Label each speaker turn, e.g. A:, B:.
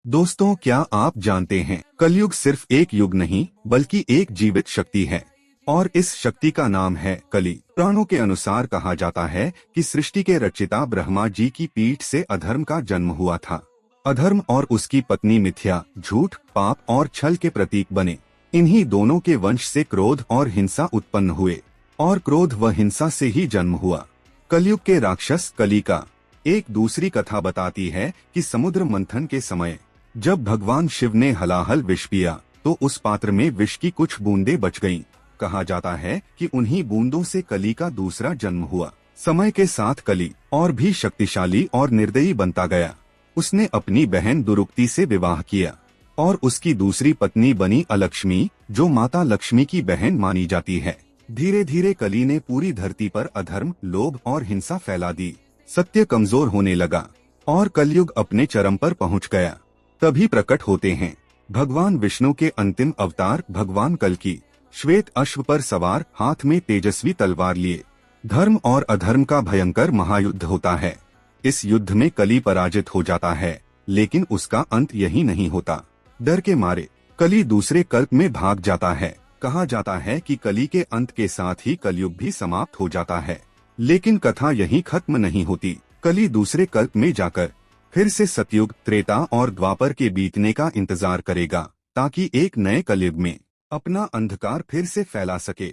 A: दोस्तों, क्या आप जानते हैं कलयुग सिर्फ एक युग नहीं बल्कि एक जीवित शक्ति है और इस शक्ति का नाम है कली। पुराणों के अनुसार कहा जाता है कि सृष्टि के रचयिता ब्रह्मा जी की पीठ से अधर्म का जन्म हुआ था। अधर्म और उसकी पत्नी मिथ्या, झूठ, पाप और छल के प्रतीक बने। इन्हीं दोनों के वंश से क्रोध और हिंसा उत्पन्न हुए और क्रोध व हिंसा से ही जन्म हुआ कलयुग के राक्षस कली का। एक दूसरी कथा बताती है कि समुद्र मंथन के समय जब भगवान शिव ने हलाहल विष पिया तो उस पात्र में विष की कुछ बूंदें बच गईं। कहा जाता है कि उन्हीं बूंदों से कली का दूसरा जन्म हुआ। समय के साथ कली और भी शक्तिशाली और निर्दयी बनता गया। उसने अपनी बहन दुरुक्ति से विवाह किया और उसकी दूसरी पत्नी बनी अलक्ष्मी, जो माता लक्ष्मी की बहन मानी जाती है। धीरे धीरे कली ने पूरी धरती पर अधर्म, लोभ और हिंसा फैला दी। सत्य कमजोर होने लगा और कलयुग अपने चरम पर पहुंच गया। तभी प्रकट होते हैं भगवान विष्णु के अंतिम अवतार भगवान कल्कि, श्वेत अश्व पर सवार, हाथ में तेजस्वी तलवार लिए। धर्म और अधर्म का भयंकर महायुद्ध होता है। इस युद्ध में कली पराजित हो जाता है, लेकिन उसका अंत यही नहीं होता। डर के मारे कली दूसरे कल्प में भाग जाता है। कहा जाता है कि कली के अंत के साथ ही कलयुग भी समाप्त हो जाता है। लेकिन कथा यहीं खत्म नहीं होती। कली दूसरे कल्प में जाकर फिर से सतयुग, त्रेता और द्वापर के बीतने का इंतजार करेगा ताकि एक नए कलयुग में अपना अंधकार फिर से फैला सके।